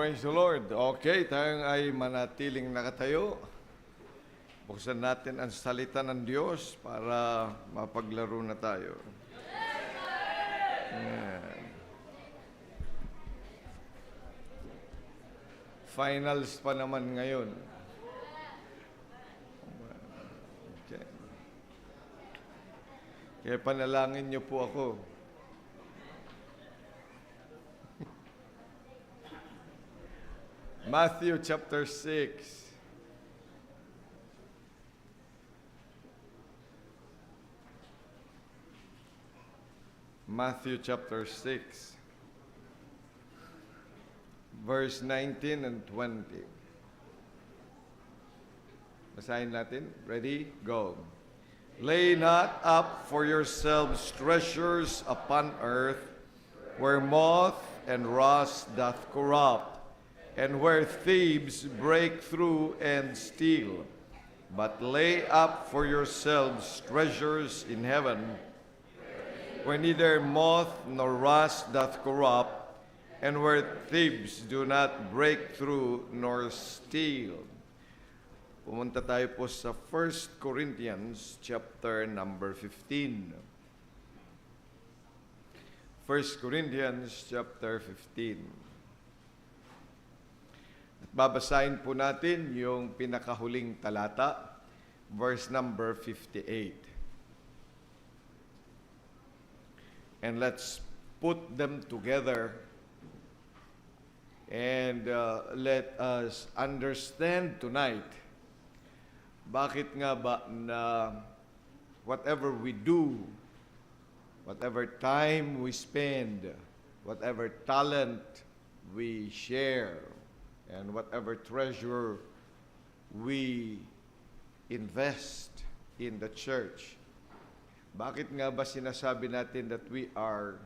Praise the Lord. Okay, tayong ay manatiling nakatayo. Buksan natin ang salita ng Diyos para mapaglaro na tayo. Ayan. Finals pa naman ngayon. Okay. Kaya panalangin niyo po ako. Matthew chapter 6. Matthew chapter 6. Verse 19 and 20. Basahin natin. Ready? Go. Lay not up for yourselves treasures upon earth, where moth and rust doth corrupt, and where thieves break through and steal. But lay up for yourselves treasures in heaven, where neither moth nor rust doth corrupt, and where thieves do not break through nor steal. Pumunta tayo po sa 1 Corinthians chapter number 15. 1 Corinthians chapter 15. At babasahin po natin yung pinakahuling talata, verse number 58. And let's put them together and let us understand tonight bakit nga ba na whatever we do, whatever time we spend, whatever talent we share, and whatever treasure we invest in the church, bakit nga ba sinasabi natin that we are,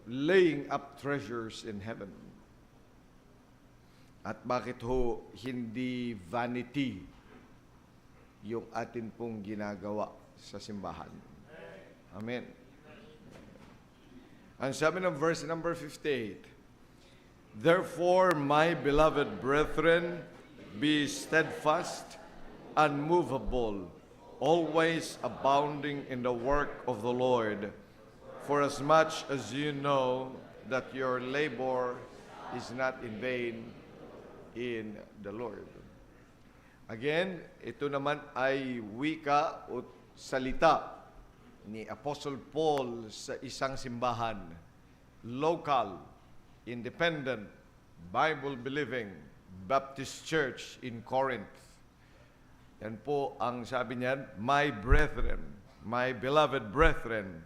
laying up treasures in heaven? At bakit ho hindi vanity yung atin pong ginagawa sa simbahan? Amen. Ang sabi ng verse number 58, therefore, my beloved brethren, be steadfast, unmovable, always abounding in the work of the Lord, for as much as you know that your labor is not in vain in the Lord. Again, ito naman ay wika o salita ni Apostle Paul sa isang simbahan, local, independent, Bible-believing Baptist Church in Corinth. Yan po ang sabi niyan, my brethren, my beloved brethren,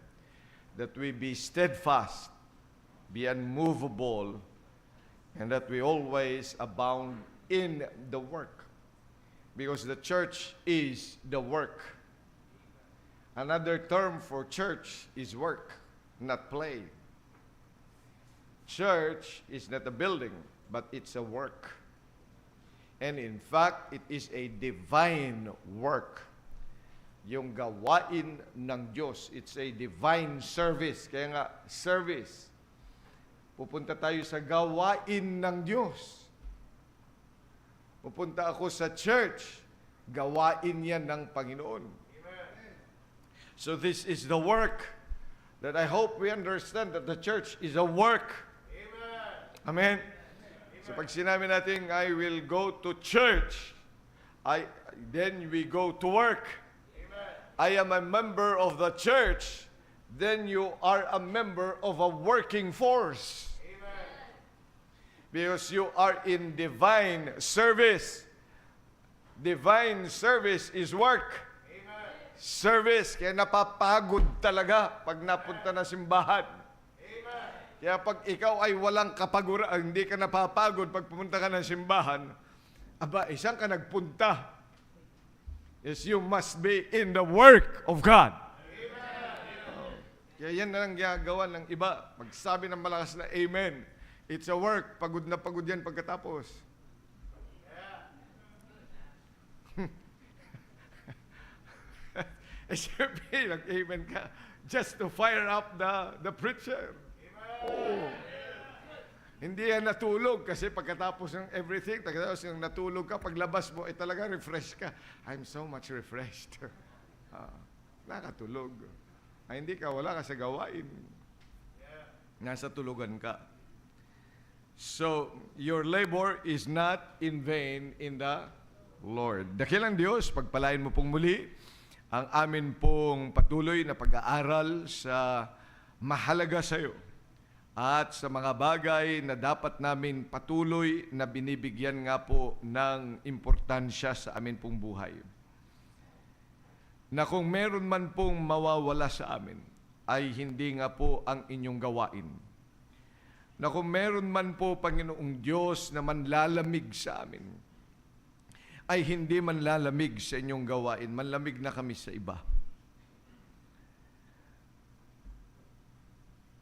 that we be steadfast, be unmovable, and that we always abound in the work. Because the church is the work. Another term for church is work, not play. Church is not a building, but it's a work. And in fact, it is a divine work. Yung gawain ng Diyos, it's a divine service. Kaya nga, service. Pupunta tayo sa gawain ng Diyos. Pupunta ako sa church, gawain yan ng Panginoon. Amen. So this is the work that I hope we understand that the church is a work. Amen. So pag sinabi natin, I will go to church, then we go to work. Amen. I am a member of the church, then you are a member of a working force. Amen. Because you are in divine service. Divine service is work. Amen. Service, kaya napapagod talaga pag napunta na simbahan. Kaya pag ikaw ay walang kapaguran, hindi ka napapagod pag pumunta ka ng simbahan, isang ka nagpunta. Yes, you must be in the work of God. Amen. Kaya yan na lang ginagawa ng iba. Magsabi ng malakas na amen. It's a work. Pagod na pagod yan pagkatapos. Siyempre, nag-amen ka just to fire up the preacher. Oh. Hindi yan natulog kasi pagkatapos ng everything, pagkatapos yung natulog ka, paglabas mo, talaga refresh ka. I'm so much refreshed. Nakatulog. Hindi ka, wala ka sa gawain. Nasa tulugan ka. So, your labor is not in vain in the Lord. Dakilang Diyos, pagpalain mo pong muli ang amin pong patuloy na pag-aaral sa mahalaga sa iyo at sa mga bagay na dapat namin patuloy na binibigyan nga po ng importansya sa amin pong buhay. Na kung meron man pong mawawala sa amin, ay hindi nga po ang inyong gawain. Na kung meron man po, Panginoong Diyos, na manlalamig sa amin, ay hindi manlalamig sa inyong gawain, manlamig na kami sa iba.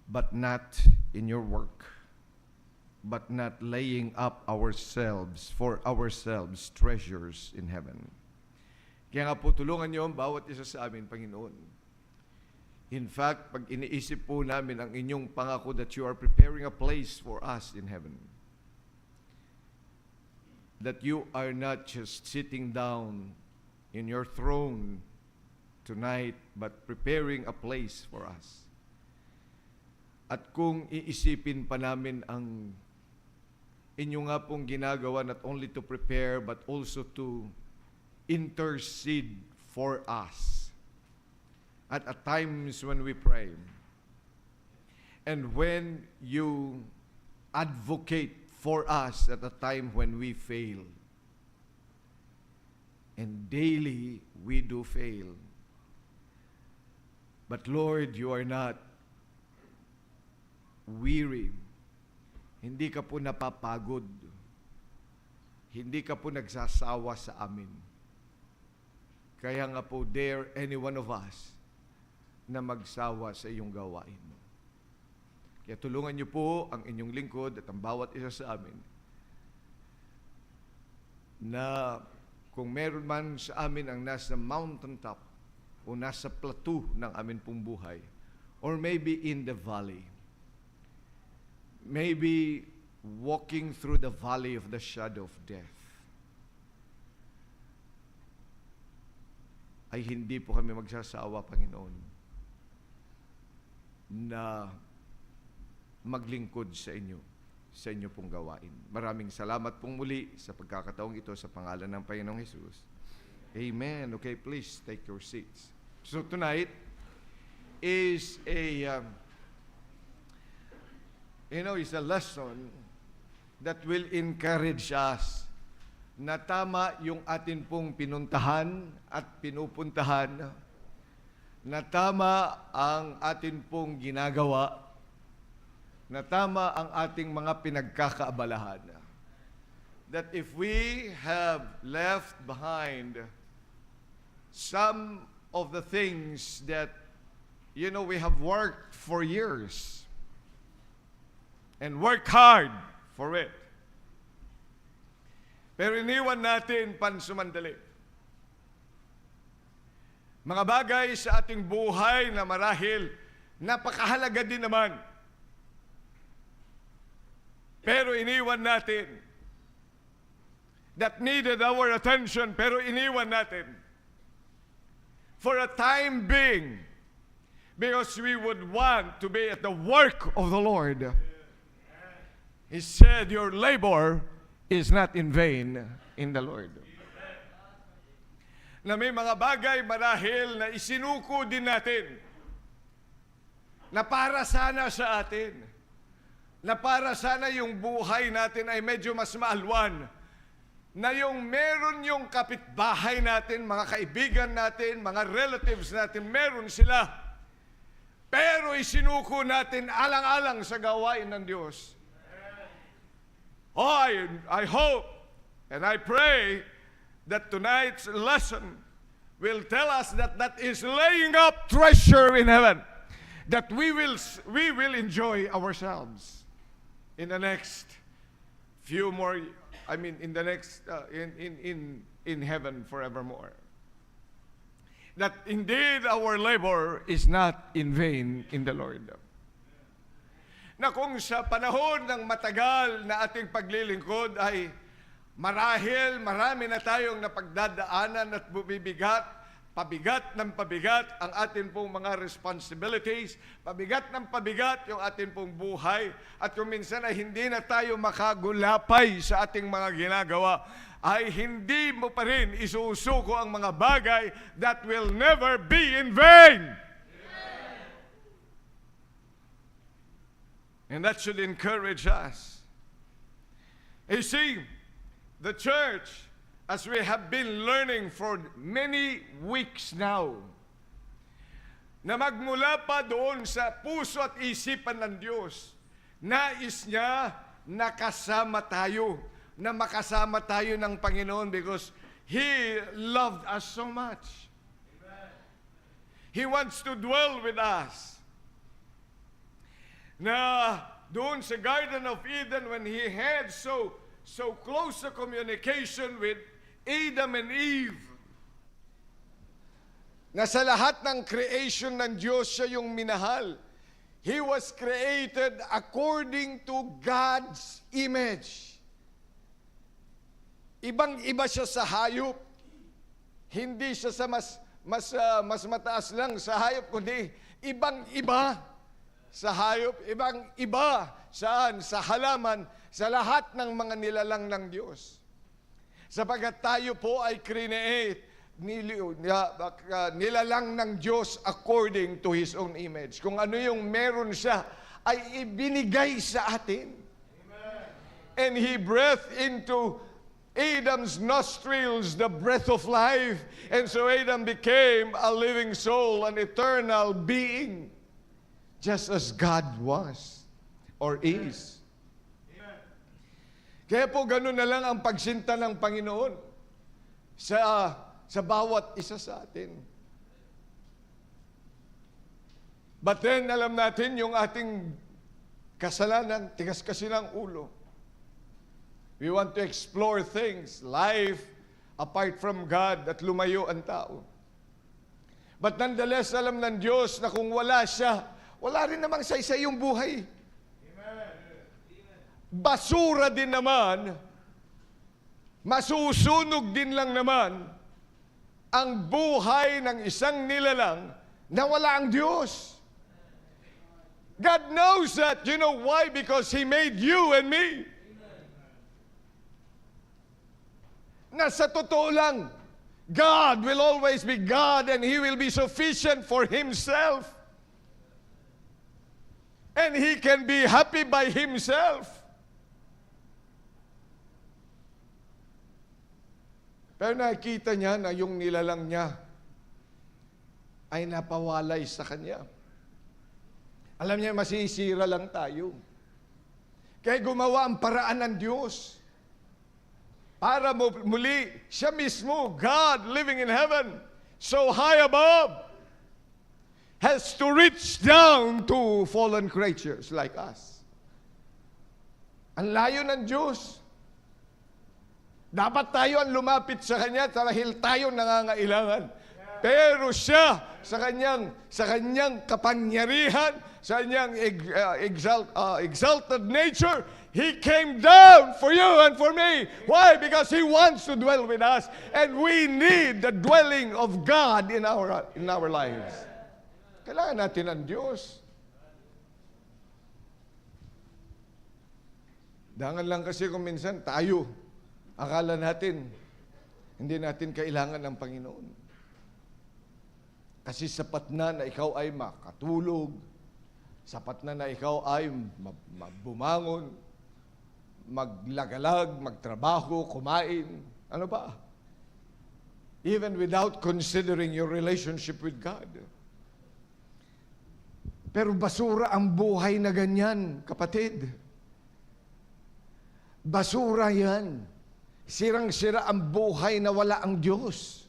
But not in your work, but not laying up ourselves, for ourselves, treasures in heaven. Kaya nga po, tulungan niyo ang bawat isa sa amin, Panginoon. In fact, pag iniisip po namin ang inyong pangako that you are preparing a place for us in heaven, that you are not just sitting down in your throne tonight, but preparing a place for us. At kung iisipin pa namin ang inyo nga pong ginagawa, not only to prepare, but also to intercede for us at times when we pray. And when you advocate for us at a time when we fail. And daily we do fail. But Lord, you are not weary. Hindi ka po napapagod. Hindi ka po nagsasawa sa amin. Kaya nga po, dare any one of us na magsawa sa iyong gawain. Kaya tulungan niyo po ang inyong lingkod at ang bawat isa sa amin na kung meron man sa amin ang nasa mountaintop o nasa plateau ng amin pong buhay, or maybe in the valley, maybe walking through the valley of the shadow of death, ay hindi po kami magsasawa, Panginoon, na maglingkod sa inyo pong gawain. Maraming salamat pong muli sa pagkakataong ito sa pangalan ng Panginoong Hesus. Amen. Okay, please take your seats. So tonight is is a lesson that will encourage us na tama yung atin pong pinuntahan at pinupuntahan, na tama ang atin pong ginagawa, na tama ang ating mga pinagkakaabalahan. That if we have left behind some of the things that, we have worked for years and worked hard for it, pero iniwan natin pansumandali. Mga bagay sa ating buhay na marahil napakahalaga din naman, pero iniwan natin, that needed our attention, pero iniwan natin for a time being, because we would want to be at the work of the Lord. He said, your labor is not in vain in the Lord. Na may mga bagay marahil na isinuko din natin, na para sana sa atin, na para sana yung buhay natin ay medyo mas maalwan, na yung meron yung kapitbahay natin, mga kaibigan natin, mga relatives natin, meron sila, pero isinuko natin alang-alang sa gawain ng Diyos. I hope and I pray that tonight's lesson will tell us that that is laying up treasure in heaven, that we will enjoy ourselves in the next few more, in the next in heaven forevermore. That indeed our labor is not in vain in the Lord. na kung sa panahon ng matagal na ating paglilingkod ay marahil marami na tayong napagdadaanan at bumibigat, pabigat ng pabigat ang atin pong mga responsibilities, pabigat ng pabigat yung atin pong buhay, at kung minsan ay hindi na tayo makagulapay sa ating mga ginagawa, ay hindi mo pa rin isusuko ang mga bagay that will never be in vain. And that should encourage us. You see, the church, as we have been learning for many weeks now, na magmula pa doon sa puso at isipan ng Diyos, nais niya na kasama tayo, na makasama tayo ng Panginoon because He loved us so much. Amen. He wants to dwell with us. Na doon sa Garden of Eden, when He had so close a communication with Adam and Eve, na sa lahat ng creation ng Diyos siya yung minahal. He was created according to God's image. Ibang-iba siya sa hayop. Hindi siya sa mas mataas lang sa hayop, kundi ibang-iba sa hayop, ibang-iba saan? Sa halaman, sa lahat ng mga nilalang ng Diyos. Sapagkat tayo po ay create, nilalang ng Diyos according to His own image. Kung ano yung meron siya, ay ibinigay sa atin. Amen. And He breathed into Adam's nostrils the breath of life. And so Adam became a living soul, an eternal being, just as God was or is. Amen. Kaya po ganun na lang ang pagsinta ng Panginoon sa bawat isa sa atin. But then, alam natin yung ating kasalanan, tigas kasi ng ulo. We want to explore things, life, apart from God, at lumayo ang tao. But nonetheless, alam ng Diyos na kung wala siya, wala rin namang saysay yung buhay. Amen. Basura din naman, masusunog din lang naman ang buhay ng isang nilalang na wala ang Diyos. God knows that. You know why? Because He made you and me. Na sa totoo lang, God will always be God and He will be sufficient for Himself. And He can be happy by Himself. Pero nakikita niya na yung nilalang niya ay napawalay sa Kanya. Alam niya, masisira lang tayo. Kaya gumawa ang paraan ng Diyos para muli, siya mismo, God living in heaven, so high above, has to reach down to fallen creatures like us. Ang layo ng Diyos. Dapat tayo ang lumapit sa Kanya dahil tayo nangangailangan. Pero siya, sa kanyang kapangyarihan, sa kanyang exalted nature, He came down for you and for me. Why? Because He wants to dwell with us. And we need the dwelling of God in our lives. Kailangan natin ang Diyos. Dangan lang kasi kung minsan tayo, akala natin, hindi natin kailangan ng Panginoon. Kasi sapat na ikaw ay makatulog, sapat na ikaw ay bumangon, maglagalag, magtrabaho, kumain. Ano ba? Even without considering your relationship with God. Pero basura ang buhay na ganyan, kapatid. Basura yan. Sirang-sira ang buhay na wala ang Diyos.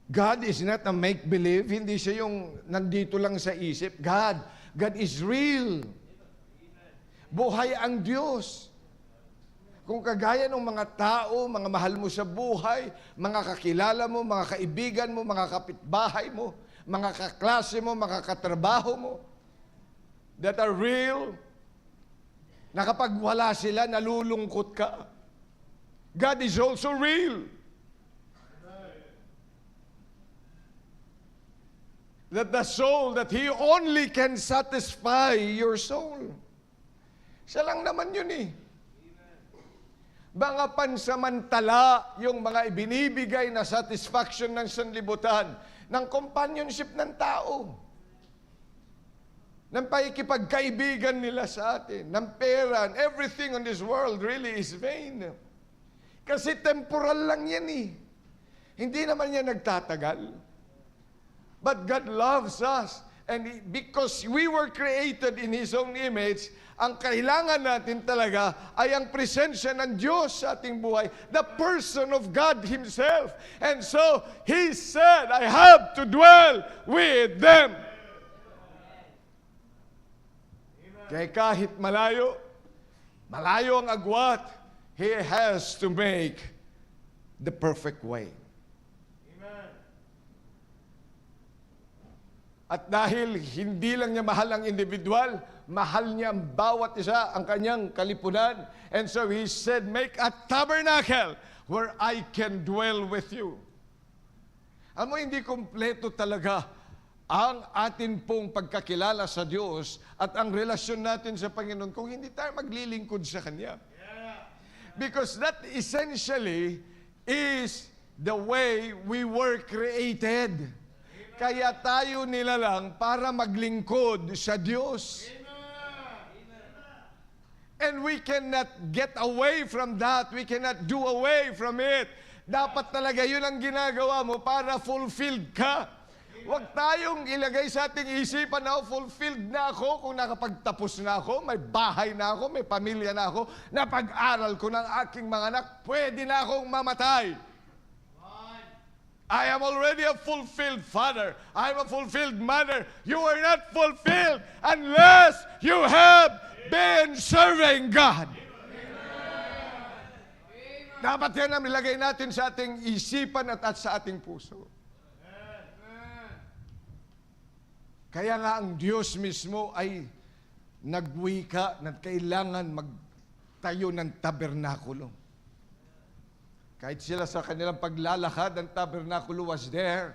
God is not a make-believe. Hindi siya yung nandito lang sa isip. God is real. Buhay ang Diyos. Kung kagaya ng mga tao, mga mahal mo sa buhay, mga kakilala mo, mga kaibigan mo, mga kapitbahay mo, mga kaklase mo, mga katrabaho mo, that are real, na kapag wala sila, nalulungkot ka. God is also real. That the soul, that He only can satisfy your soul. Siya lang naman yun eh. Mga pansamantala yung mga ibinibigay na satisfaction ng sanlibutan, ng companionship ng tao, ng paikipagkaibigan nila sa atin, ng pera, and everything on this world really is vain. Kasi temporal lang yan eh. Hindi naman yan nagtatagal. But God loves us. And because we were created in His own image, ang kailangan natin talaga ay ang presensya ng Diyos sa ating buhay, the person of God Himself. And so, He said, I have to dwell with them. Kaya kahit malayo, malayo ang agwat, He has to make the perfect way. At dahil hindi lang niya mahal ang individual, mahal niya ang bawat isa, ang kanyang kalipunan. And so He said, make a tabernacle where I can dwell with you. Alam mo, hindi kompleto talaga ang atin pong pagkakilala sa Diyos at ang relasyon natin sa Panginoon kung hindi tayo maglilingkod sa Kanya. Because that essentially is the way we were created. Kaya tayo nilalang para maglingkod sa Diyos. And we cannot get away from that. We cannot do away from it. Dapat talaga yun ang ginagawa mo para fulfilled ka. Huwag tayong ilagay sa ating isipan na fulfilled na ako kung nakapagtapos na ako, may bahay na ako, may pamilya na ako, napag-aral ko ng aking mga anak, pwede na akong mamatay. I am already a fulfilled father. I am a fulfilled mother. You are not fulfilled unless you have been serving God. Dapat yan ang ilagay natin sa ating isipan at sa ating puso. Kaya nga ang Diyos mismo ay nagwika na kailangan magtayo ng tabernakulo. Kahit sila sa kanilang paglalakad, ang tabernakulo was there.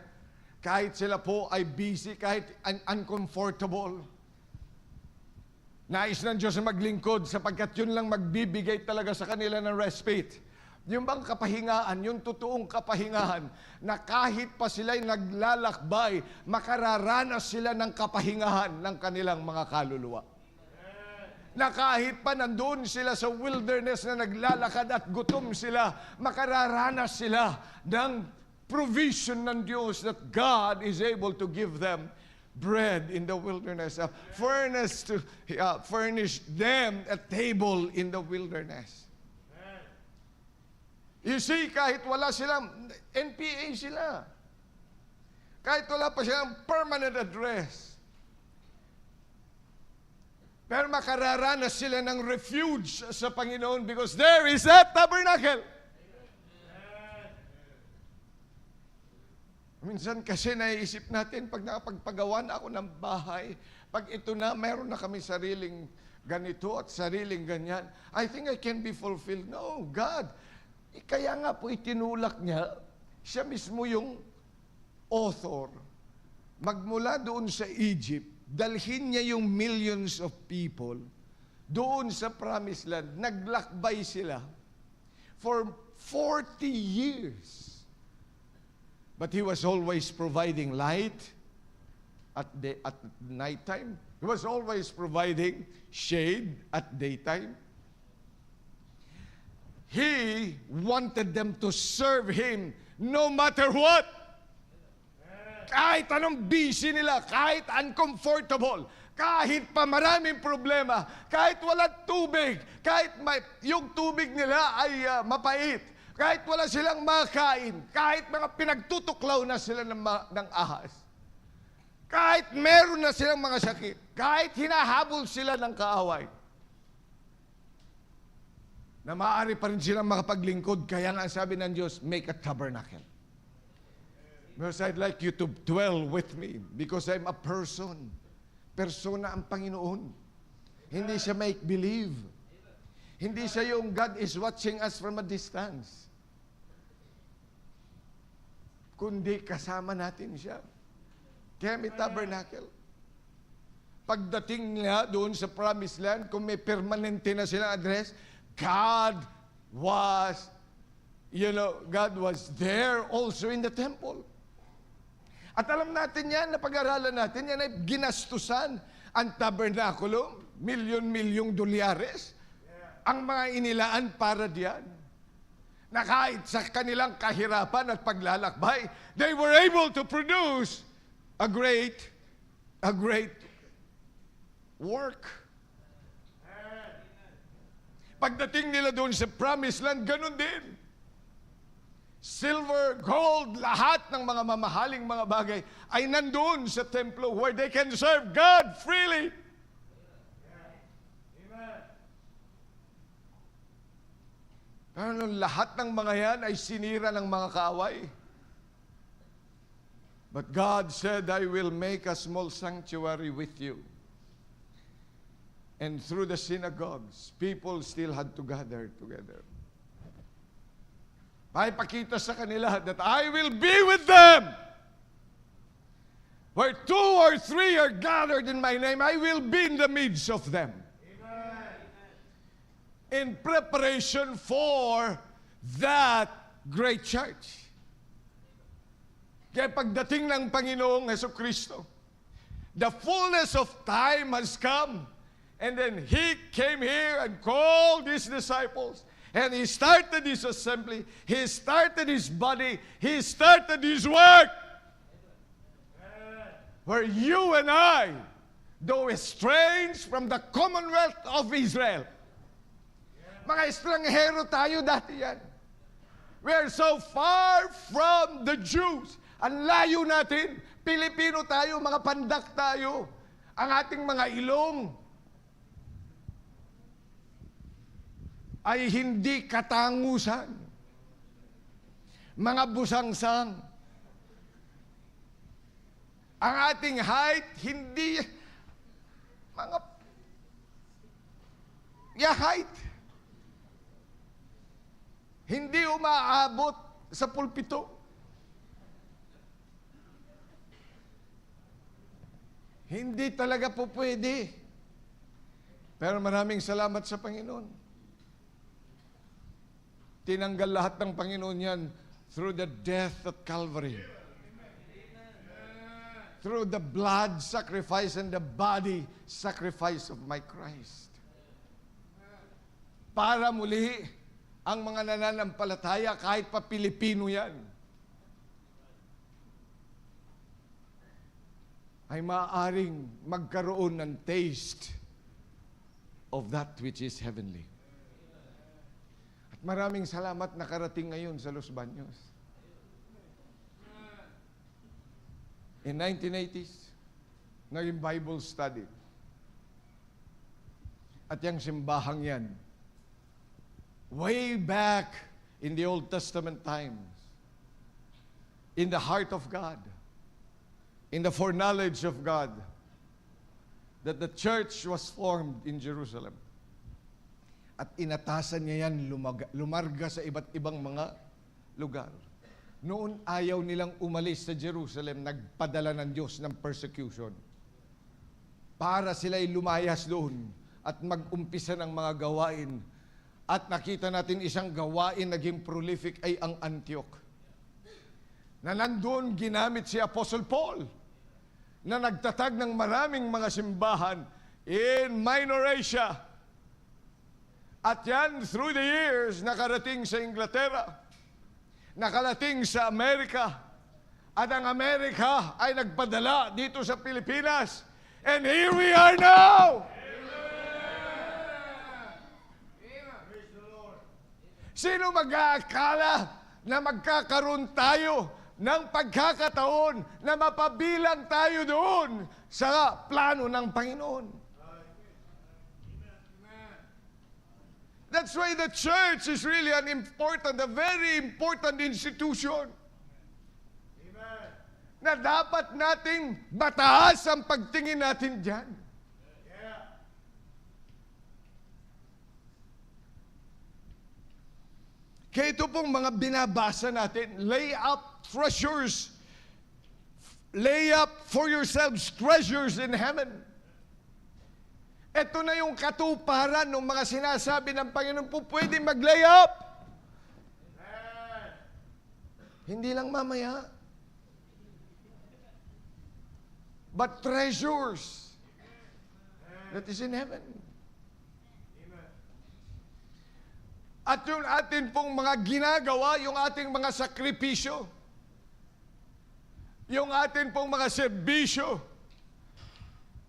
Kahit sila po ay busy, kahit uncomfortable. Nais ng Diyos na maglingkod sapagkat yun lang magbibigay talaga sa kanila ng respite. Yung bang kapahingaan, yung totoong kapahingahan, na kahit pa sila'y naglalakbay, makararanas sila ng kapahingahan ng kanilang mga kaluluwa. Na kahit pa nandun sila sa wilderness na naglalakad at gutom sila, makararanas sila ng provision ng Diyos that God is able to give them bread in the wilderness, furnish them a table in the wilderness. You see, kahit wala silang, NPA sila, kahit wala pa silang permanent address, pero makararanas sila ng refuge sa Panginoon because there is a tabernacle. Minsan kasi naiisip natin, pag nakapagpagawa na ako ng bahay, pag ito na, meron na kami sariling ganito at sariling ganyan, I think I can be fulfilled. No, God. Kaya nga po itinulak niya, siya mismo yung author. Magmula doon sa Egypt, dalhin niya yung millions of people doon sa Promised Land. Naglakbay sila for 40 years. But He was always providing light at nighttime. He was always providing shade at daytime. He wanted them to serve Him no matter what. Kahit anong busy nila, kahit uncomfortable, kahit pa maraming problema, kahit walang tubig, kahit yung tubig nila ay mapait, kahit wala silang makain, kahit mga pinagtutuklaw na sila ng ahas, kahit meron na silang mga sakit, kahit hinahabol sila ng kaaway, na maaari pa rin silang makapaglingkod. Kaya nga sabi ng Diyos, make a tabernacle. Because I'd like you to dwell with me because I'm a person. Persona ang Panginoon. Hindi siya make-believe. Hindi siya yung God is watching us from a distance. Kundi kasama natin siya. Kaya may tabernacle. Pagdating niya doon sa promised land, kung may permanente na silang address, God was there also in the temple. At alam natin yan, napag-aralan natin, yan ay ginastusan ang tabernakulo, milyon-milyong dolyares, ang mga inilaan para diyan. Na kahit sa kanilang kahirapan at paglalakbay, they were able to produce a great work. Pagdating nila doon sa promised land, ganun din. Silver, gold, lahat ng mga mamahaling mga bagay ay nandoon sa templo where they can serve God freely. Pero lahat ng mga yan ay sinira ng mga kaaway. But God said, I will make a small sanctuary with you. And through the synagogues, people still had to gather together. Pakita sa kanila that I will be with them. Where 2 or 3 are gathered in my name, I will be in the midst of them. Amen. In preparation for that great church. Kaya pagdating ng Panginoong Hesukristo, the fullness of time has come. And then He came here and called His disciples. And He started His assembly. He started His body. He started His work. Where you and I, though estranged from the commonwealth of Israel, mga estranghero tayo dati yan. We are so far from the Jews. Ang layo natin. Pilipino tayo, mga pandak tayo. Ang ating mga ilong ay hindi katangusan. Mga busangsang. Ang ating height, hindi height. Hindi umaabot sa pulpito. Hindi talaga po pwede. Pero maraming salamat sa Panginoon. Tinanggal lahat ng Panginoon yan through the death at Calvary. Through the blood sacrifice and the body sacrifice of my Christ. Para muli, ang mga nananampalataya, kahit pa Pilipino yan, ay maaaring magkaroon ng taste of that which is heavenly. Maraming salamat nakarating ngayon sa Los Baños. In 1980s, naging Bible study. At yung simbahang yan, way back in the Old Testament times, in the heart of God, in the foreknowledge of God, that the church was formed in Jerusalem. At inatasan niya yan lumarga sa iba't ibang mga lugar. Noon ayaw nilang umalis sa Jerusalem, nagpadala ng Diyos ng persecution para sila'y lumayas doon at mag-umpisa ng mga gawain. At nakita natin isang gawain naging prolific ay ang Antioch. Na nandun ginamit si Apostle Paul na nagtatag ng maraming mga simbahan in Minor Asia. At yan, through the years, nakarating sa Inglaterra, nakarating sa Amerika, at ang Amerika ay nagpadala dito sa Pilipinas. And here we are now! Sino mag-aakala na magkakaroon tayo ng pagkakataon na mapabilang tayo doon sa plano ng Panginoon? That's why the church is really a very important institution. Amen. Na dapat nating mataas ang pagtingin natin dyan. Yeah. Kaya ito pong mga binabasa natin, lay up for yourselves treasures in heaven. Ito na yung katuparan ng mga sinasabi ng Panginoon po, pwede mag-lay up. Amen. Hindi lang mamaya. But treasures that is in heaven. Amen. At yung atin pong mga ginagawa, yung ating mga sakripisyo, yung atin pong mga serbisyo,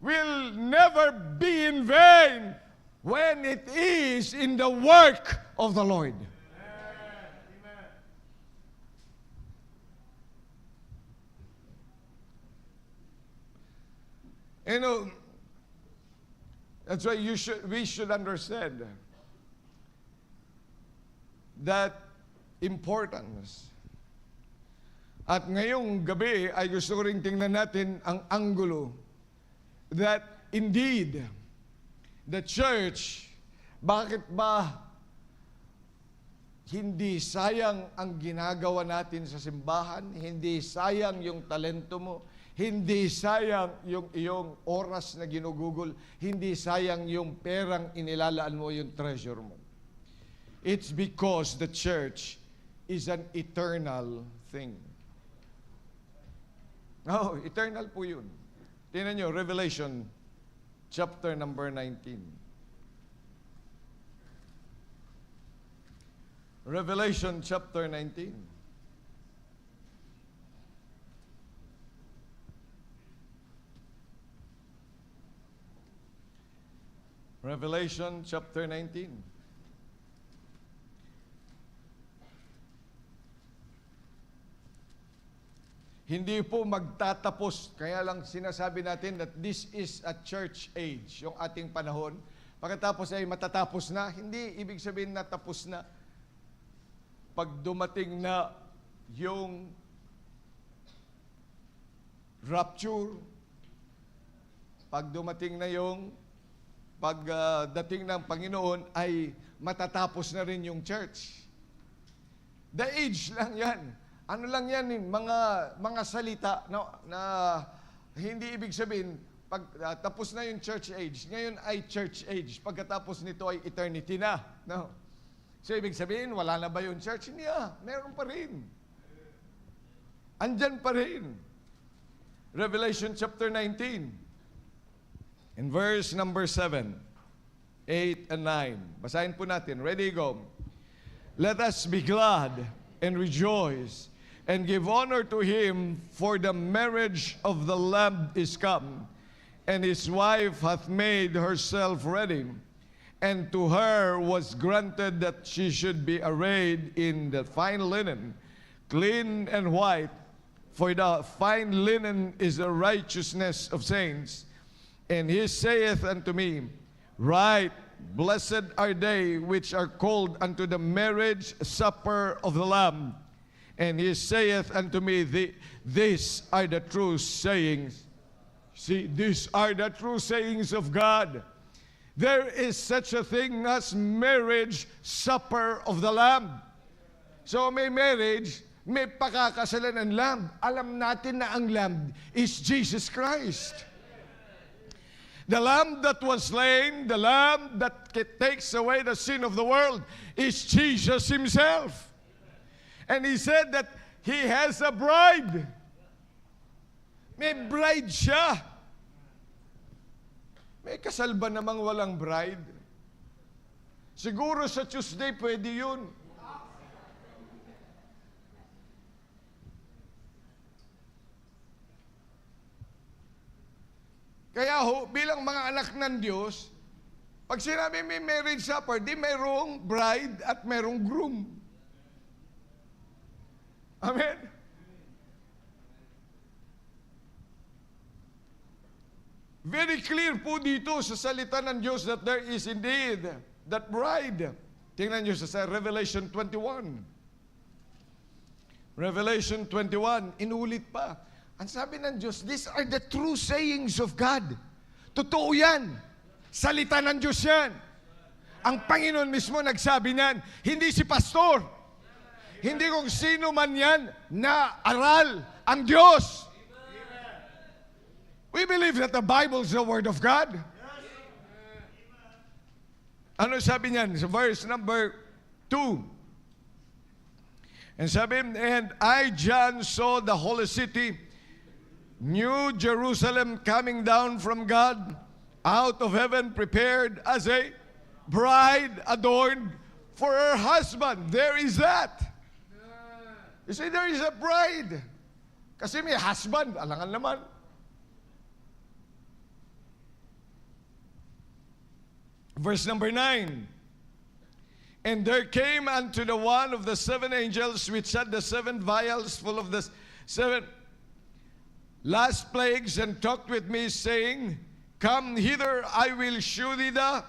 will never be in vain when it is in the work of the Lord. Amen. You know, that's why we should understand that importance. At ngayong gabi ay gusto ko rin tingnan natin ang anggulo that indeed, the church, bakit ba hindi sayang ang ginagawa natin sa simbahan, hindi sayang yung talento mo, hindi sayang yung iyong oras na ginugugol, hindi sayang yung perang inilalaan mo, yung treasure mo. It's because the church is an eternal thing. Oh, eternal po yun. Tingnan nyo, Revelation chapter number 19. Revelation chapter 19. Revelation chapter 19. Hindi po magtatapos. Kaya lang sinasabi natin that this is a church age, yung ating panahon. Pagkatapos ay matatapos na, hindi ibig sabihin na tapos na. Pag dumating na yung rapture, pag dumating na yung pagdating ng Panginoon, ay matatapos na rin yung church. The age lang yan. Ano lang yan, mga salita na hindi ibig sabihin, pag tapos na yung church age, ngayon ay church age, pagkatapos nito ay eternity na. No? So ibig sabihin, wala na ba yung church? Hindi meron pa rin. Andyan pa rin. Revelation chapter 19, in verse number 7, 8 and 9. Basahin po natin. Ready, go. Let us be glad and rejoice and give honor to him, for the marriage of the Lamb is come, and his wife hath made herself ready. And to her was granted that she should be arrayed in the fine linen, clean and white, for the fine linen is the righteousness of saints. And he saith unto me, Right, blessed are they which are called unto the marriage supper of the Lamb. And he saith unto me, These are the true sayings. See, these are the true sayings of God. There is such a thing as marriage supper of the Lamb. So may marriage, may pakakasalan ng Lamb. Alam natin na ang Lamb is Jesus Christ. The Lamb that was slain, the Lamb that takes away the sin of the world, is Jesus Himself. And He said that He has a bride. May bride siya. May kasal ba namang walang bride? Siguro sa Tuesday pwede yun. Kaya bilang mga anak ng Diyos, pag sinabi may marriage supper, di mayroong bride at mayroong groom. Amen? Very clear po dito sa salita ng Diyos that there is indeed that bride Tingnan nyo sa Revelation 21. Revelation 21, inulit pa. Ang sabi ng Diyos, these are the true sayings of God. Totoo yan. Salita ng Diyos yan. Ang Panginoon mismo nagsabi niyan, hindi si pastor. Hindi kung sino man yan na aral ang Diyos. We believe that the Bible is the Word of God. Ano sabi niyan? Sa verse number 2. And sabi, and I, John, saw the holy city, New Jerusalem, coming down from God, out of heaven, prepared as a bride adorned for her husband. There is that. You see, there is a bride. Kasi may husband, alangan naman. Verse number 9. And there came unto the one of the seven angels which had the seven vials full of the seven last plagues, and talked with me, saying, Come hither, I will show thee the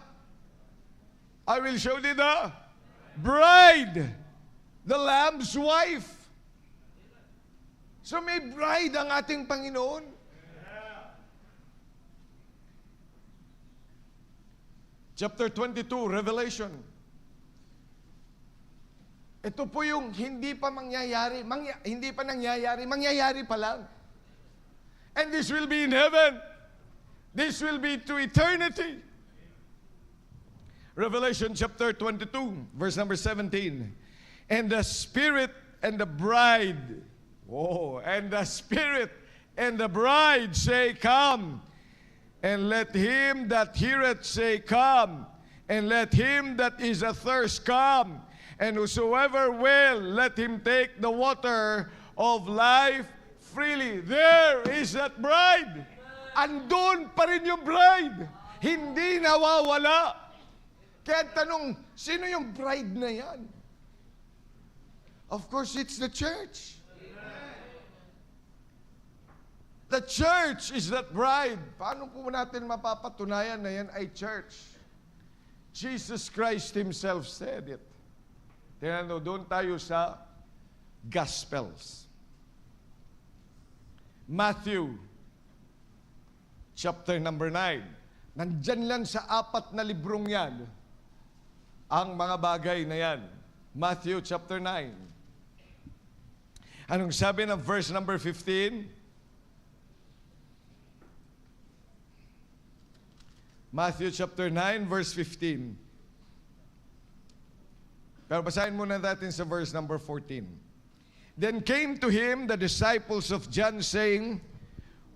bride, the Lamb's wife. So may bride ang ating Panginoon. Chapter 22, Revelation. Ito po yung hindi pa mangyayari, mangyayari pa lang. And this will be in heaven. This will be to eternity. Revelation chapter 22, verse number 17. And the Spirit and the bride, and the Spirit and the bride say, Come. And let him that heareth say, Come. And let him that is athirst come. And whosoever will, let him take the water of life freely. There is that bride. Andun pa rin yung bride. Hindi nawawala. Kaya tanong, sino yung bride na yan? Of course, it's the church. The church is that bride. Paano po natin mapapatunayan na yan ay church? Jesus Christ Himself said it. Tingnan mo, doon tayo sa Gospels. Matthew, chapter number 9. Nandyan lang sa 4 na librong yan, ang mga bagay na yan. Matthew chapter 9. Anong sabi ng verse number 15? Matthew chapter 9, verse 15. Pero basahin muna natin sa verse number 14. Then came to him the disciples of John, saying,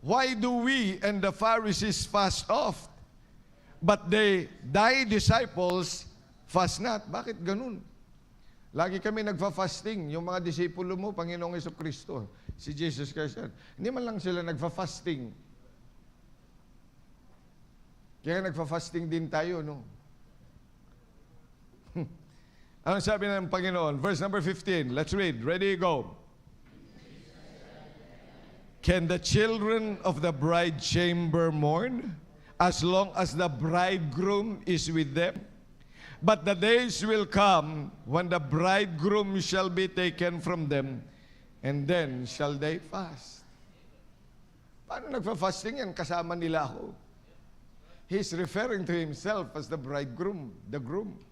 Why do we and the Pharisees fast oft, but thy disciples fast not? Bakit ganun? Lagi kami nagfa-fasting. Yung mga disipulo mo, Panginoong Jesucristo, si Jesus Christ. Hindi man lang sila nagfa-fasting. Kaya nagfa-fasting din tayo, no? Ano sabi ng Panginoon? Verse number 15. Let's read. Ready, go. Can the children of the bride chamber mourn as long as the bridegroom is with them? But the days will come when the bridegroom shall be taken from them, and then shall they fast. Paano nagfa-fasting yan? Kasama nila ako. He's referring to himself as the bridegroom, the groom.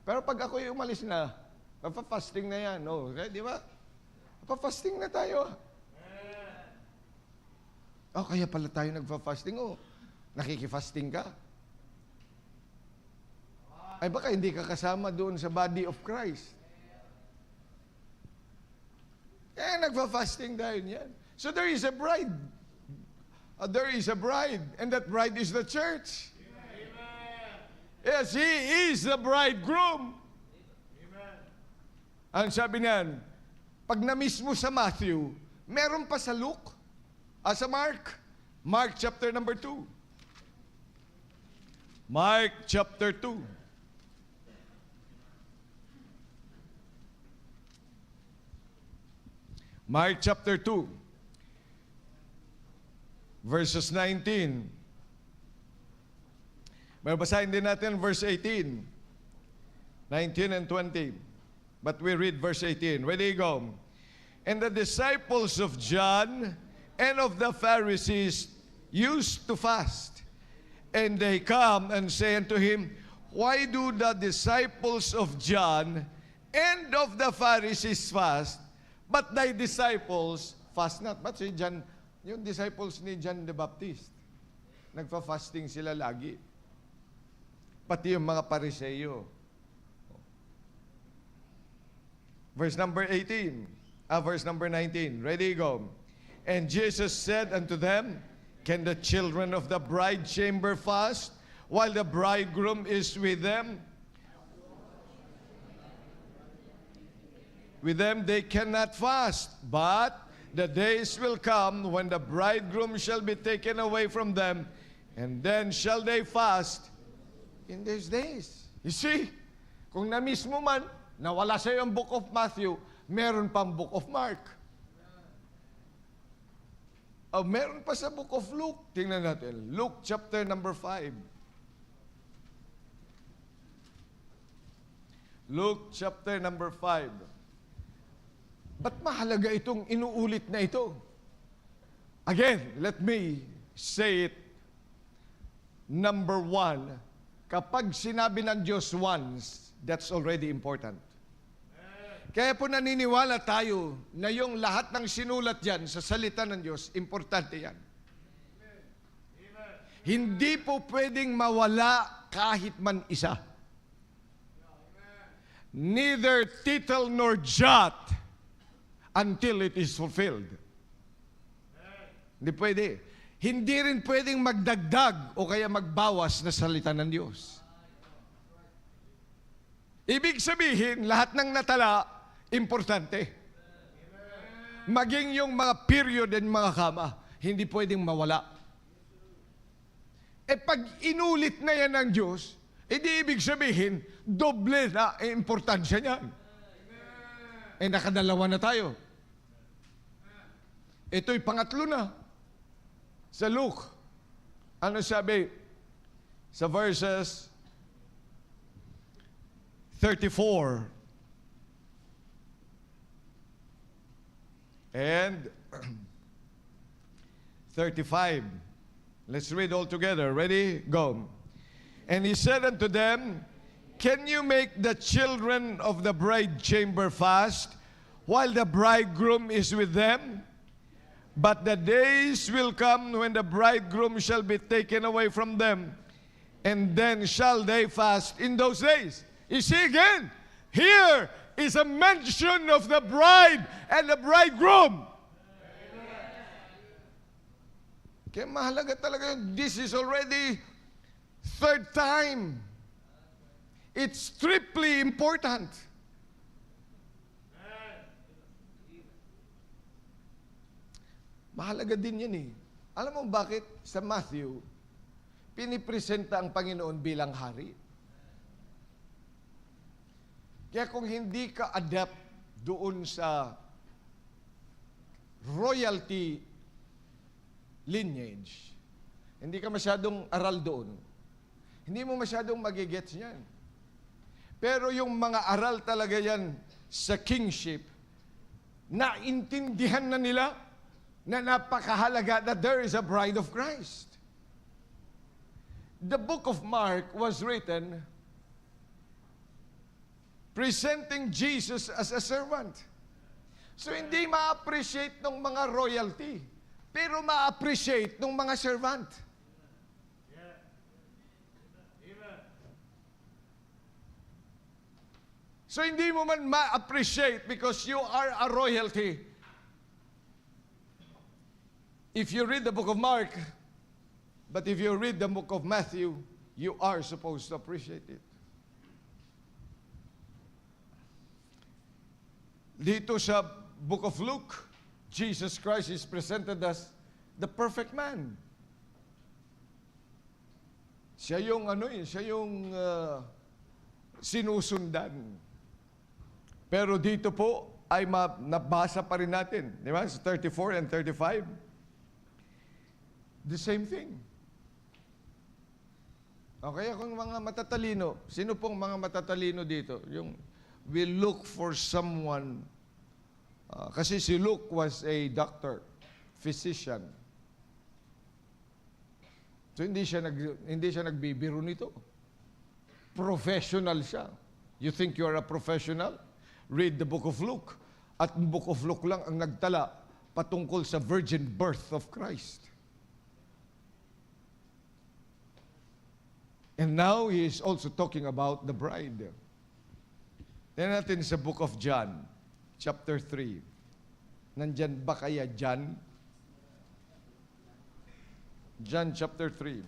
Pero pag ako'y umalis na, magpa-fasting na yan. No, di ba? Magpa-fasting na tayo. Kaya pala tayo nagpa-fasting. Nakikifasting ka. Ay baka hindi ka kasama doon sa body of Christ. Nagpa-fasting tayo niyan. So there is a bride. There is a bride. And that bride is the church. Yes, He is the bridegroom. Amen. Ang sabi niyan, pag na-miss mo sa Matthew, meron pa sa Luke, sa Mark. Mark chapter number 2. Mark chapter 2. Mark chapter 2. Verses 19. May basahin din natin verse 18. 19 and 20. But we read verse 18. Ready, go. And the disciples of John and of the Pharisees used to fast. And they come and say unto him, Why do the disciples of John and of the Pharisees fast, but thy disciples fast not? But si John, yung disciples ni John the Baptist, nagfa-fasting sila lagi. Pati yung mga Pariseyo. Verse number 19. Ready, go. And Jesus said unto them, Can the children of the bride chamber fast while the bridegroom is with them? With them they cannot fast, but the days will come when the bridegroom shall be taken away from them, and then shall they fast in these days. You see, kung na-miss mo man, nawala sa iyo ang Book of Matthew, meron pang Book of Mark. Meron pa sa Book of Luke. Tingnan natin. Luke chapter number 5. Luke chapter number 5. Ba't mahalaga itong inuulit na ito? Again, let me say it. Number 1, kapag sinabi ng Diyos once, that's already important. Kaya po naniniwala tayo na yung lahat ng sinulat dyan sa salita ng Diyos, importante yan. Hindi po pwedeng mawala kahit man isa. Neither tittle nor jot until it is fulfilled. Hindi pwede. Hindi rin pwedeng magdagdag o kaya magbawas na salita ng Diyos. Ibig sabihin, lahat ng natala, importante. Maging yung mga period and mga kama, hindi pwedeng mawala. Pag inulit na yan ng Diyos, hindi ibig sabihin, doble na ang importansya niyan. Nakadalawa na tayo. Ito'y pangatlo na. Sa Luke, ano sabi? Sa verses 34 and 35. Let's read all together. Ready? Go. And he said unto them, Can you make the children of the bride chamber fast while the bridegroom is with them? But the days will come when the bridegroom shall be taken away from them, and then shall they fast in those days. You see again, here is a mention of the bride and the bridegroom. Kaya mahalaga talaga yun. This is already third time. It's triply important. Mahalaga din yan eh. Alam mo bakit sa Matthew, pinipresenta ang Panginoon bilang hari? Kaya kung hindi ka adapt doon sa royalty lineage, hindi ka masyadong aral doon, hindi mo masyadong magigets yan. Pero yung mga aral talaga yan sa kingship, naintindihan na nila na napakahalaga that there is a bride of Christ. The book of Mark was written presenting Jesus as a servant. So hindi ma-appreciate ng mga royalty, pero ma-appreciate ng mga servant. So hindi mo man ma-appreciate because you are a royalty. If you read the book of Mark, but if you read the book of Matthew, you are supposed to appreciate it. Dito sa book of Luke, Jesus Christ is presented as the perfect man. Siya yung sinusundan. Pero dito po ay nabasa pa rin natin, di ba? Sa 34 and 35. The same thing. Okay, kung mga matatalino, sino pong mga matatalino dito? Yung we look for someone, kasi si Luke was a doctor, physician. So hindi siya nagbibiro nito. Professional siya. You think you are a professional? Read the book of Luke. At book of Luke lang ang nagtala patungkol sa virgin birth of Christ. And now he is also talking about the bride. Tingnan natin sa book of John, chapter 3. Nandyan ba kaya John? John chapter 3.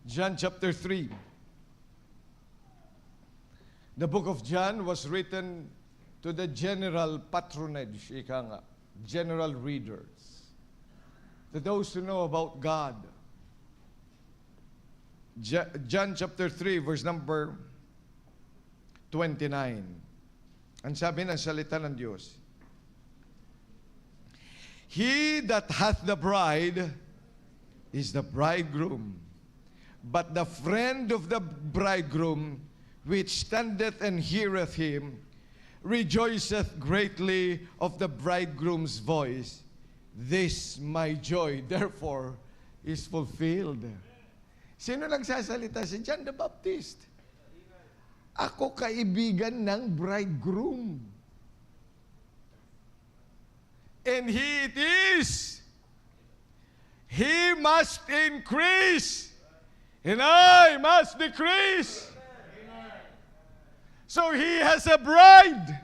John chapter 3. The book of John was written to the general patronage, ika nga, general readers, to those who know about God. John chapter 3, verse number 29. Ang sabi ng salita ng Diyos, He that hath the bride is the bridegroom, but the friend of the bridegroom, which standeth and heareth him, rejoiceth greatly of the bridegroom's voice. This my joy, therefore, is fulfilled. Sino nagsasalita? Si John the Baptist. Ako kaibigan ng bridegroom. And he it is. He must increase, and I must decrease. So he has a bride.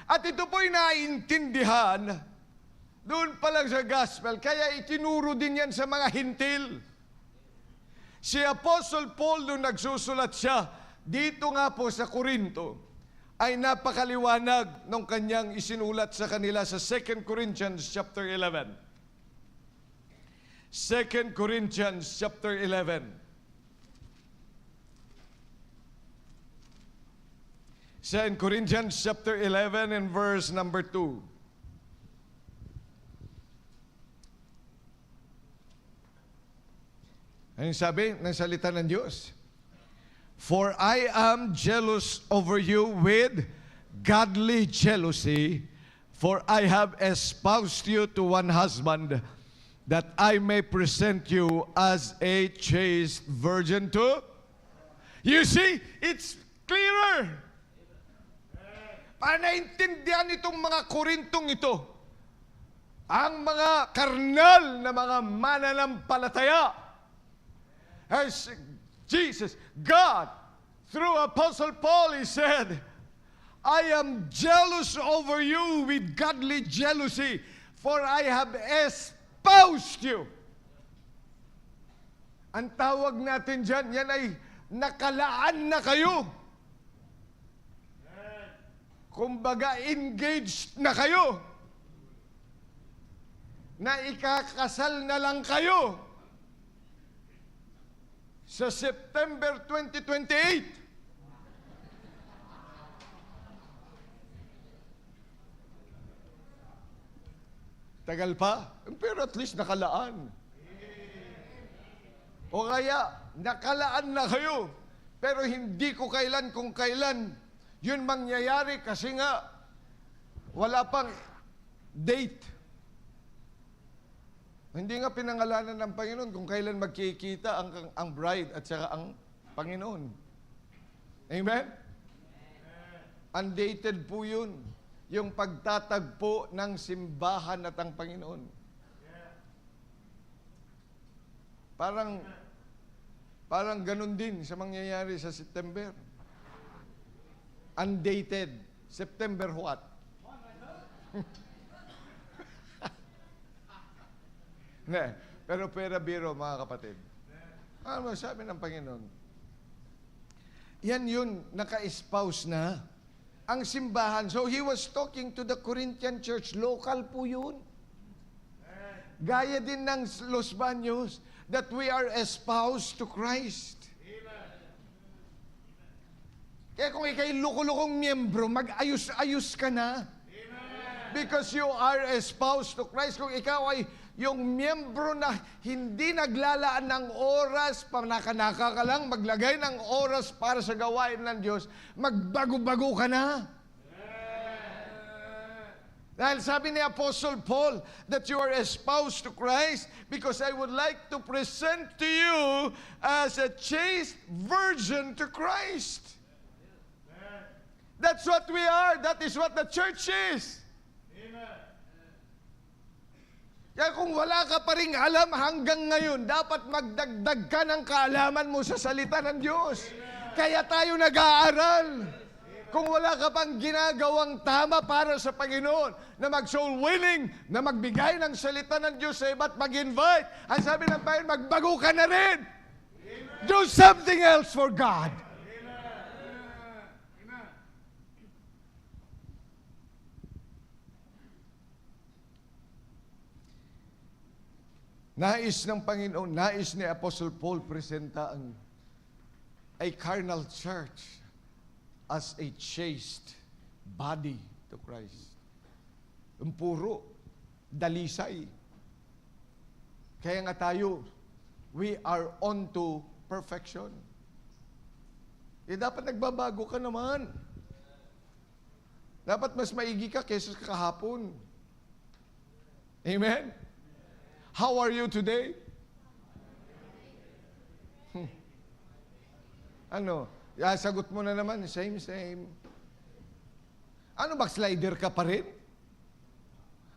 At ito po'y naiintindihan doon pa lang sa gospel, kaya itinuro din yan sa mga hintil. Si Apostle Paul, nung nagsusulat siya, dito nga po sa Corinto, ay napakaliwanag nung kanyang isinulat sa kanila sa 2 Corinthians chapter 11. 2 Corinthians chapter 11. 2 Corinthians chapter 11 and verse number 2. Anong sabi ng salita ng Diyos? For I am jealous over you with godly jealousy, for I have espoused you to one husband, that I may present you as a chaste virgin to. You see, it's clearer. Para naintindihan itong mga Korintong ito, ang mga karnal na mga mananampalataya, as Jesus, God, through Apostle Paul, he said, I am jealous over you with godly jealousy, for I have espoused you. Ang tawag natin dyan, yan ay nakalaan na kayo. Kumbaga, engaged na kayo. Na ikakasal na lang kayo sa September 2028. Tagal pa, pero at least nakalaan. O kaya, nakalaan na kayo, pero hindi ko kailan kung kailan yun mangyayari kasi nga wala pang date. Hindi nga pinangalanan ng Panginoon kung kailan magkikita ang bride at saka ang Panginoon. Amen? Undated po yun. Yung pagtatagpo ng simbahan at ang Panginoon. Parang ganun din sa mangyayari sa September. Undated. September what? Ne, pero pera biro, mga kapatid. Ano sabi ng Panginoon? Yan yun, naka-espouse na ang simbahan. So he was talking to the Corinthian church. Local po yun. Gaya din ng Los Baños that we are espoused to Christ. Kaya kung ikay lukulukong miyembro, mag-ayos-ayos ka na. Because you are espoused to Christ. Kung ikaw ay yung miyembro na hindi naglalaan ng oras, panakanaka ka lang, maglagay ng oras para sa gawain ng Diyos, magbago-bago ka na. Dahil sabi ni Apostle Paul that you are espoused to Christ because I would like to present to you as a chaste virgin to Christ. That's what we are. That is what the church is. Kaya kung wala ka pa ring alam hanggang ngayon, dapat magdagdag ka ng kaalaman mo sa salita ng Diyos. Kaya tayo nag-aaral. Kung wala ka pang ginagawang tama para sa Panginoon, na mag-soul winning, na magbigay ng salita ng Diyos sa iba't mag-invite, ang sabi ng Panginoon, magbago ka na rin. Do something else for God. Nais ng Panginoon, nais ni Apostle Paul presenta a carnal church as a chaste body to Christ. Ang puro, dalisay. Kaya nga tayo, we are on to perfection. Dapat nagbabago ka naman. Dapat mas maigi ka kaysa kahapon. Amen? How are you today? Ano? Sagot mo na naman, same. Ano, backslider ka pa rin?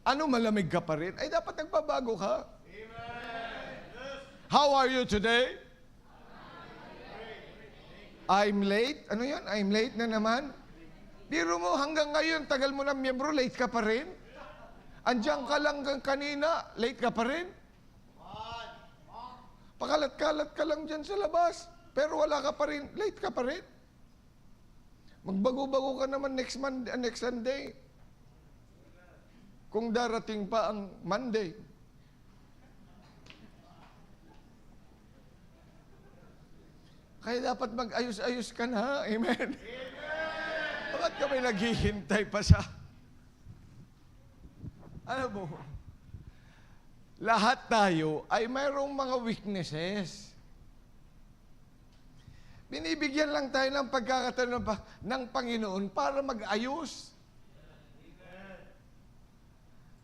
Ano, malamig ka pa rin? Ay, dapat nagbabago ka. How are you today? I'm late. Ano yan? I'm late na naman? Biro mo, hanggang ngayon, tagal mo na miyembro, late ka pa rin? Andiyan ka lang kanina, late ka pa rin? Pakalat-kalat ka lang dyan sa labas, pero wala ka pa rin, late ka pa rin? Magbago-bago ka naman next Sunday. Kung darating pa ang Monday. Kaya dapat mag-ayos-ayos ka na, amen? Bakit kami naghihintay pa sa... Alam mo, lahat tayo ay mayroong mga weaknesses. Binibigyan lang tayo ng pagkakataon ng Panginoon para mag-ayos.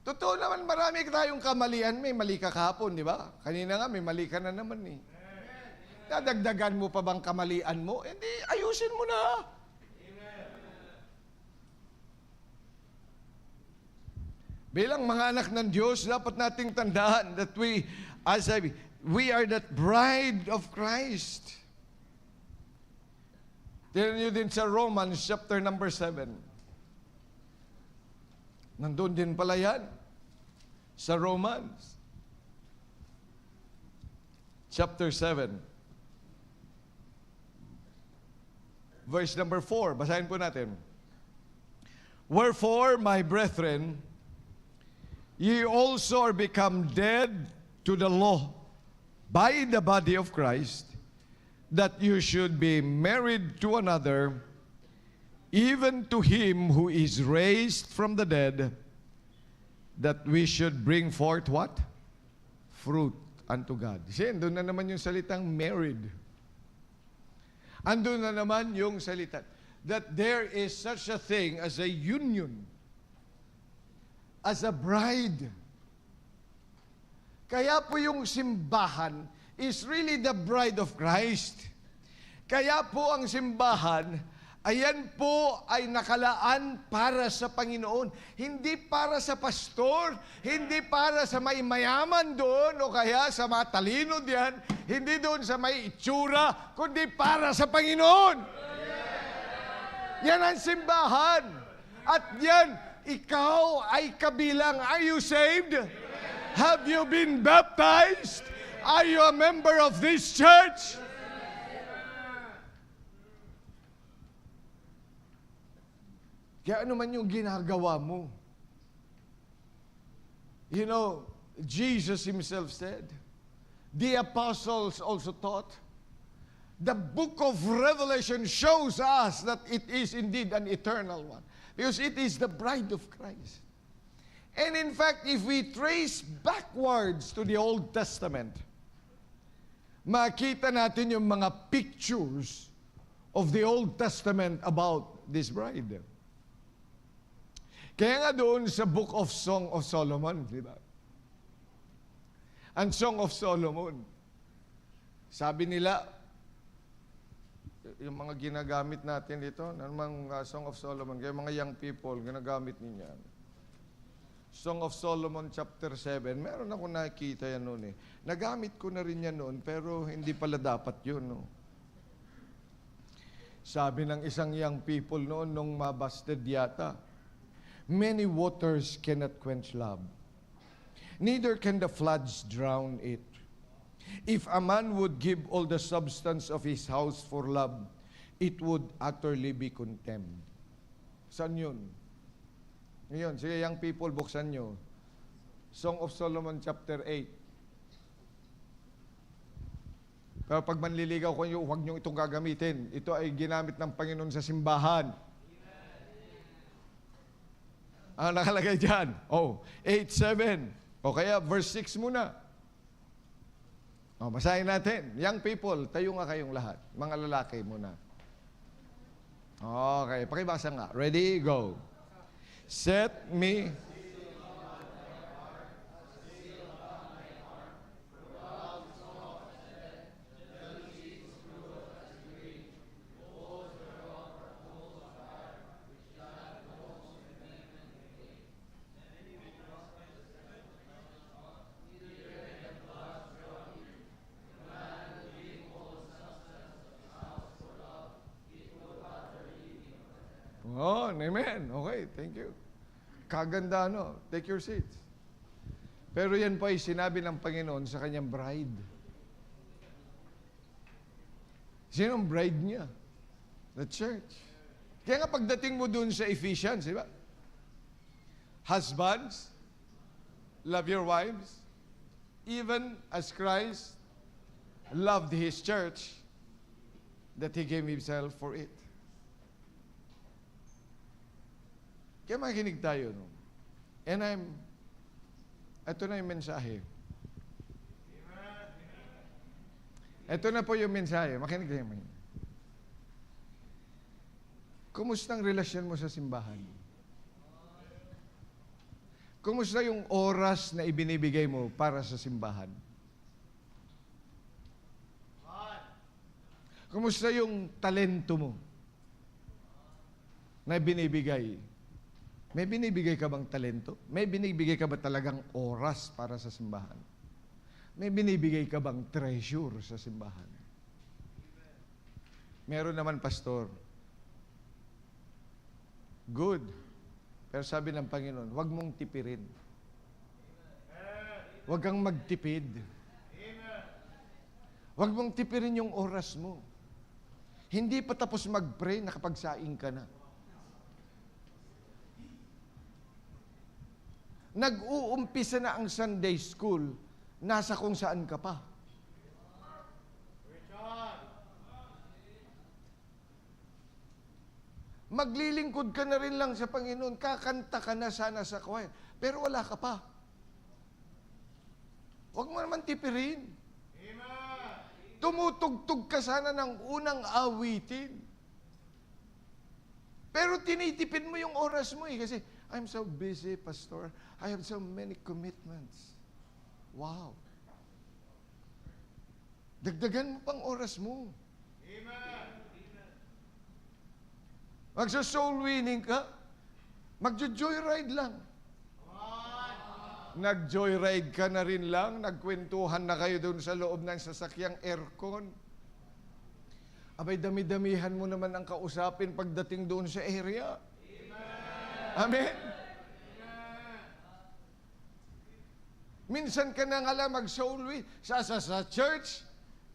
Totoo naman, marami tayong kamalian. May mali ka kahapon, di ba? Kanina nga, may mali ka na naman eh. Dadagdagan mo pa bang kamalian mo? Hindi, ayusin mo na. Bilang mga anak ng Diyos, dapat nating tandaan that we are that bride of Christ. Tignan nyo din sa Romans chapter number 7. Nandun din pala yan. Sa Romans chapter 7. Verse number 4. Basahin po natin. Wherefore, my brethren, ye also are become dead to the law by the body of Christ, that you should be married to another, even to him who is raised from the dead, that we should bring forth what? Fruit unto God. Kasi andun na naman yung salitang married. Andun na naman yung salita that there is such a thing as a union, as a bride. Kaya po yung simbahan is really the bride of Christ. Kaya po ang simbahan, ayan po ay nakalaan para sa Panginoon. Hindi para sa pastor, hindi para sa may mayaman doon o kaya sa matalino diyan, hindi doon sa may itsura, kundi para sa Panginoon. Yan ang simbahan. At yan, ikaw ay kabilang. Are you saved? Have you been baptized? Are you a member of this church? Kaya ano man yung ginagawa mo. You know, Jesus himself said, the apostles also taught, the book of Revelation shows us that it is indeed an eternal one. Because it is the bride of Christ. And in fact, if we trace backwards to the Old Testament, makita natin yung mga pictures of the Old Testament about this bride. Kaya nga doon sa Book of Song of Solomon, di ba? Ang Song of Solomon, sabi nila, yung mga ginagamit natin dito, namang Song of Solomon, kaya mga young people, ginagamit niya. Song of Solomon chapter 7, meron ako nakikita yan noon eh. Nagamit ko na rin yan noon, pero hindi pala dapat yun. No? Sabi ng isang young people noon, nung mabasted yata, many waters cannot quench love. Neither can the floods drown it. If a man would give all the substance of his house for love, it would utterly be contemned. Saan yun? Ngayon, sige, young people, buksan nyo. Song of Solomon chapter 8. Pero pag manliligaw ko nyo, huwag nyo itong gagamitin. Ito ay ginamit ng Panginoon sa simbahan. Ang nakalagay dyan? 8:7. O kaya verse 6 muna. Basahin natin. Young people, tayo nga kayong lahat. Mga lalaki muna. Okay, pakibasa nga. Ready, go. Set me. Amen. Okay, thank you. Kaganda, no? Take your seats. Pero yan po ay sinabi ng Panginoon sa kanyang bride. Sino ang bride niya? The church. Kaya nga pagdating mo dun sa Ephesians, di ba? Husbands, love your wives, even as Christ loved His church, that He gave Himself for it. Kaya makinig tayo, no? And ito na yung mensahe. Ito na po yung mensahe. Makinig tayo. Kumusta ang relasyon mo sa simbahan? Kumusta yung oras na ibinibigay mo para sa simbahan? Kumusta yung talento mo na binibigay? May binibigay ka bang talento? May binibigay ka ba talagang oras para sa simbahan? May binibigay ka bang treasure sa simbahan? Meron naman, pastor. Good. Pero sabi ng Panginoon, huwag mong tipirin. Huwag kang magtipid. Huwag mong tipirin yung oras mo. Hindi pa tapos mag-pray, nakapagsaing ka na. Nag-uumpisa na ang Sunday school, nasa kung saan ka pa. Maglilingkod ka na rin lang sa Panginoon, kakanta ka na sana sa choir, pero wala ka pa. Huwag mo naman tipirin. Tumutugtog ka sana ng unang awitin. Pero tinitipid mo yung oras mo kasi I'm so busy, Pastor. I have so many commitments. Wow. Dagdagan mo pang oras mo. Amen. Magsa-soul winning ka, magjo-joyride lang. Nag-joyride ka na rin lang, nagkwentuhan na kayo doon sa loob ng sasakyang aircon. Abay, dami-damihan mo naman ang kausapin pagdating doon sa area. Amen? Minsan ka na nga lang mag-soul win. Sa church,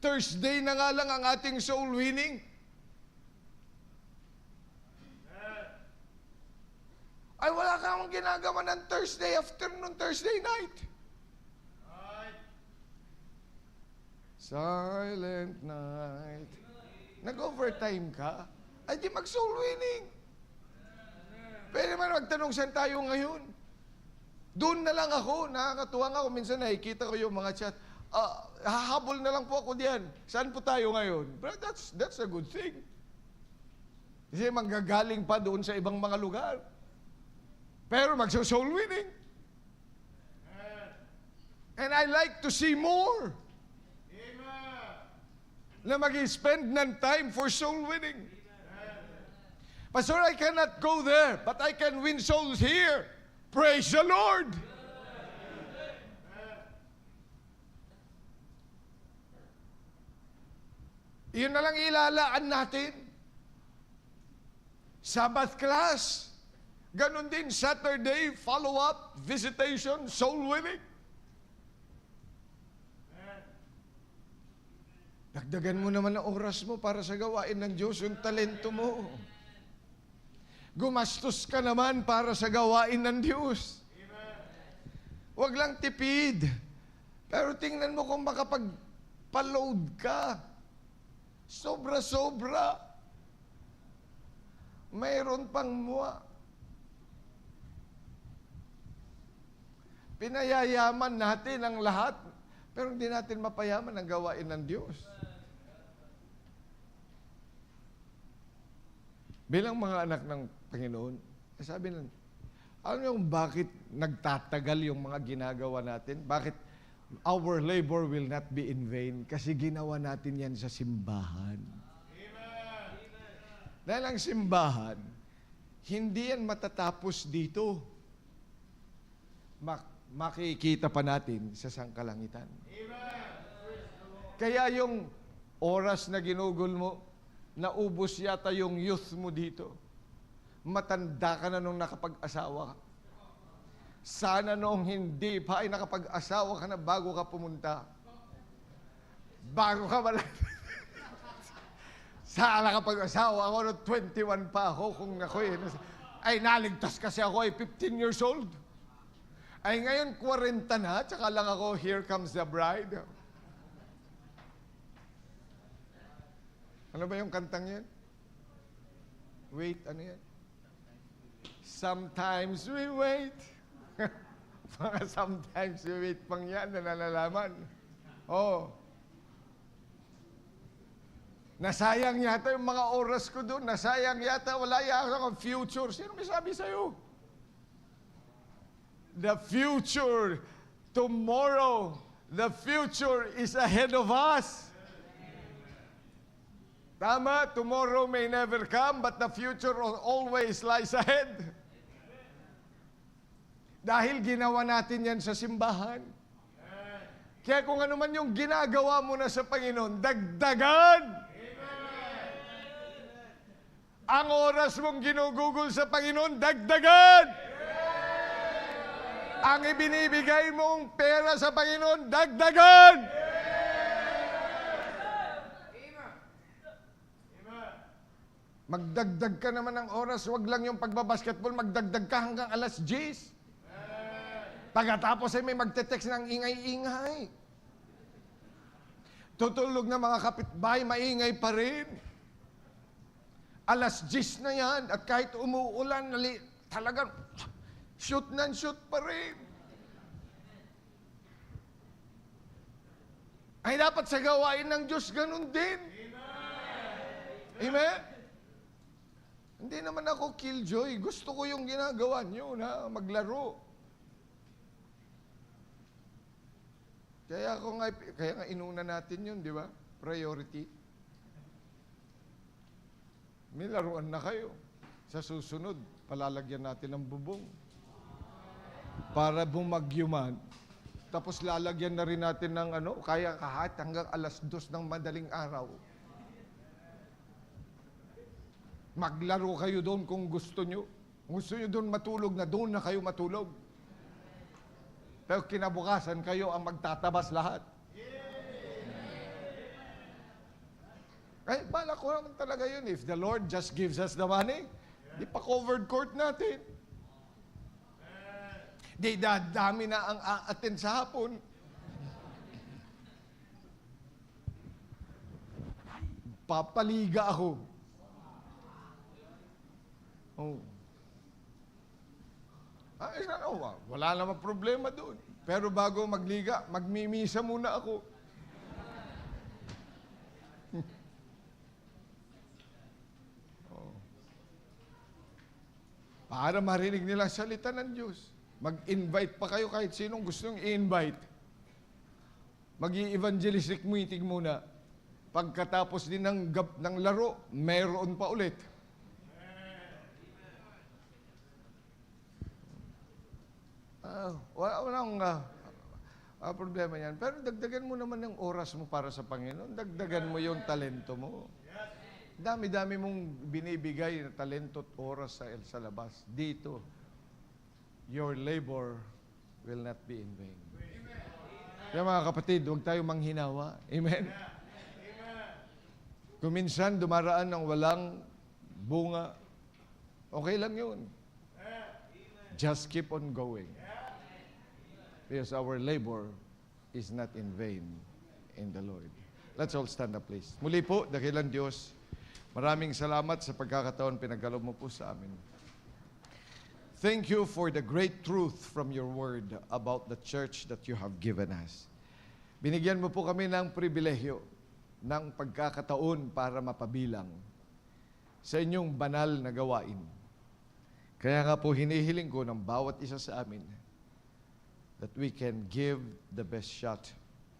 Thursday na nga lang ang ating soul winning. Ay, wala ka akong ginagawa ng Thursday afternoon, Thursday night. Silent night. Nag-overtime ka? Ay, di mag-soul winning. Pwede man magtanong saan tayo ngayon. Doon na lang ako, nakakatuwa nga ako. Minsan nakikita ko yung mga chat. Hahabol na lang po ako diyan. Saan po tayo ngayon? But that's a good thing. Kasi manggagaling pa doon sa ibang mga lugar. Pero magso-soul winning. And I like to see more. Na mag-spend ng time for soul winning. Pastor, I cannot go there, but I can win souls here. Praise the Lord! Iyon na lang ilalaan natin. Sabbath class. Ganon din, Saturday, follow-up, visitation, soul winning. Dagdagan mo naman ang oras mo para sa gawain ng Diyos, yung talento mo. Gumastos ka naman para sa gawain ng Diyos. Huwag lang tipid. Pero tingnan mo kung makapag-load ka. Sobra-sobra. Mayroon pang muwa. Pinayayaman natin ang lahat, pero hindi natin mapayaman ang gawain ng Diyos. Bilang mga anak ng Panginoon, sabi lang, alam niyo kung bakit nagtatagal yung mga ginagawa natin? Bakit our labor will not be in vain? Kasi ginawa natin yan sa simbahan. Amen. Dahil ang simbahan, hindi yan matatapos dito. Makikita pa natin sa sangkalangitan. Amen. Kaya yung oras na ginugol mo, naubos yata yung youth mo dito. Matanda ka na nung nakapag-asawa ka. Sana noong hindi pa ay nakapag-asawa ka na bago ka pumunta. Bago ka wala. Sana nakapag-asawa ako noong 21 pa ako kung ako ay naligtas kasi ako ay 15 years old. Ay ngayon 40 na, tsaka lang ako, here comes the bride. Ano ba yung kantang yan? Wait, ano yan? Sometimes we wait. Mga sometimes we wait pang yan na nalalaman. Oh. Nasayang yata yung mga oras ko doon. Nasayang yata, wala yata akong future. Sino may sabi sa'yo? The future, tomorrow, the future is ahead of us. Tama, tomorrow may never come, but the future always lies ahead. Dahil ginawa natin yan sa simbahan. Kaya kung ano man yung ginagawa mo na sa Panginoon, dagdagan. Ang oras mong ginugugol sa Panginoon, dagdagan. Ang ibinibigay mong pera sa Panginoon, dagdagan. Magdagdag ka naman ng oras, wag lang yung pagbabasketball, magdagdag ka hanggang alas 10. Pagkatapos ay may magte-text ng ingay-ingay. Tutulog na mga kapitbahay, maingay pa rin. Alas 10 na yan, at kahit umuulan, talagang shoot na shoot pa rin. Ay dapat sa gawain ng Diyos ganun din. Amen? Hindi naman ako killjoy. Gusto ko yung ginagawa nyo na maglaro. Kaya nga inuna natin yun, di ba? Priority. May laruan na kayo. Sa susunod, palalagyan natin ng bubong. Para bumagyuman. Tapos lalagyan na rin natin ng kaya kahit hanggang alas 2 ng madaling araw. Maglaro kayo doon kung gusto nyo. Kung gusto nyo doon matulog na doon na kayo matulog. Pero kinabukasan kayo ang magtatabas lahat. Ay, bala ko naman talaga yun. If the Lord just gives us the money, di pa covered court natin. Di dadami na ang aatin sa hapon. Papaliga ako. Oh. Ay, ano, wala namang problema doon. Pero bago magliga, magmimisa muna ako. Oh. Para marinig nila ang salita ng Diyos. Mag-invite pa kayo kahit sinong gusto nyo i-invite. Mag-i-evangelistic meeting muna. Pagkatapos din ng laro, mayroon pa ulit. Walang problema yan. Pero dagdagan mo naman ng oras mo para sa Panginoon. Dagdagan mo yung talento mo. Dami-dami mong binibigay na talento at oras sa labas. Dito, your labor will not be in vain. Kaya mga kapatid, huwag tayo manghinawa. Amen? Kung minsan dumaraan ng walang bunga, okay lang yun. Just keep on going. Because our labor is not in vain in the Lord. Let's all stand up, please. Muli po, dakilang Diyos, maraming salamat sa pagkakataon pinagkaloob mo po sa amin. Thank you for the great truth from your word about the church that you have given us. Binigyan mo po kami ng pribilehyo, ng pagkakataon para mapabilang sa inyong banal na gawain. Kaya nga po hinihiling ko ng bawat isa sa amin that we can give the best shot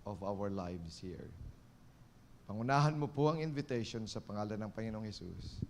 of our lives here. Pangunahan mo po ang invitation sa pangalan ng Panginoong Hesus.